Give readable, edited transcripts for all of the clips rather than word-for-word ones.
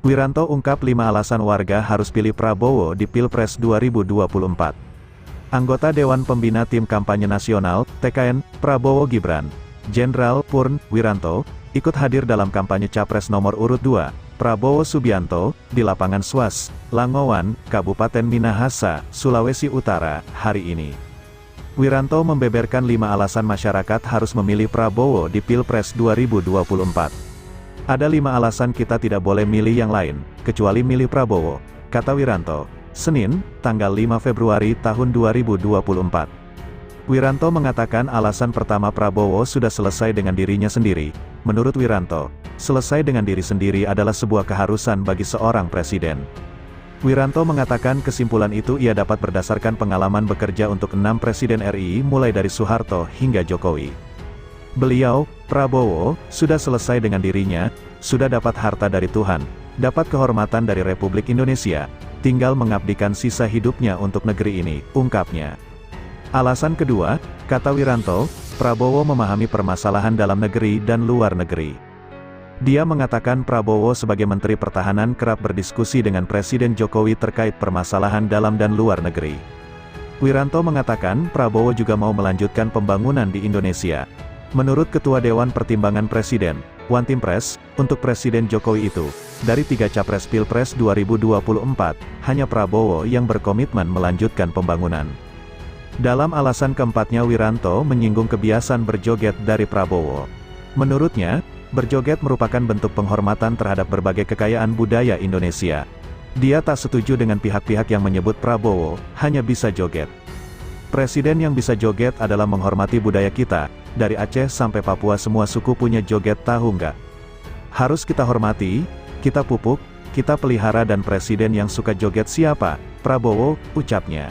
Wiranto ungkap 5 alasan warga harus pilih Prabowo di Pilpres 2024. Anggota Dewan Pembina Tim Kampanye Nasional, TKN, Prabowo Gibran, Jenderal Purn Wiranto, ikut hadir dalam kampanye Capres nomor urut 2, Prabowo Subianto, di lapangan Swas, Langowan, Kabupaten Minahasa, Sulawesi Utara, hari ini. Wiranto membeberkan 5 alasan masyarakat harus memilih Prabowo di Pilpres 2024. Ada 5 alasan kita tidak boleh milih yang lain, kecuali milih Prabowo, kata Wiranto, Senin, tanggal 5 Februari tahun 2024. Wiranto mengatakan alasan pertama Prabowo sudah selesai dengan dirinya sendiri. Menurut Wiranto, selesai dengan diri sendiri adalah sebuah keharusan bagi seorang presiden. Wiranto mengatakan kesimpulan itu ia dapat berdasarkan pengalaman bekerja untuk 6 presiden RI mulai dari Soeharto hingga Jokowi. Beliau, Prabowo, sudah selesai dengan dirinya, sudah dapat harta dari Tuhan, dapat kehormatan dari Republik Indonesia, tinggal mengabdikan sisa hidupnya untuk negeri ini, ungkapnya. Alasan kedua, kata Wiranto, Prabowo memahami permasalahan dalam negeri dan luar negeri. Dia mengatakan Prabowo sebagai Menteri Pertahanan kerap berdiskusi dengan Presiden Jokowi terkait permasalahan dalam dan luar negeri. Wiranto mengatakan Prabowo juga mau melanjutkan pembangunan di Indonesia. Menurut Ketua Dewan Pertimbangan Presiden, One Team Press, untuk Presiden Jokowi itu, dari 3 Capres Pilpres 2024, hanya Prabowo yang berkomitmen melanjutkan pembangunan. Dalam alasan keempatnya Wiranto menyinggung kebiasaan berjoget dari Prabowo. Menurutnya, berjoget merupakan bentuk penghormatan terhadap berbagai kekayaan budaya Indonesia. Dia tak setuju dengan pihak-pihak yang menyebut Prabowo hanya bisa joget. Presiden yang bisa joget adalah menghormati budaya kita, dari Aceh sampai Papua semua suku punya joget, tahu nggak? Harus kita hormati, kita pupuk, kita pelihara, dan presiden yang suka joget siapa? Prabowo, ucapnya.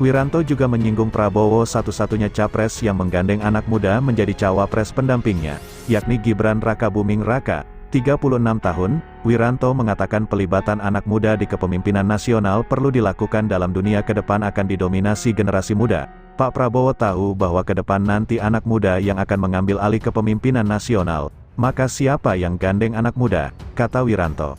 Wiranto juga menyinggung Prabowo satu-satunya capres yang menggandeng anak muda menjadi cawapres pendampingnya, yakni Gibran Rakabuming Raka, 36 tahun. Wiranto mengatakan pelibatan anak muda di kepemimpinan nasional perlu dilakukan dalam dunia ke depan akan didominasi generasi muda. Pak Prabowo tahu bahwa ke depan nanti anak muda yang akan mengambil alih kepemimpinan nasional, maka siapa yang gandeng anak muda, kata Wiranto.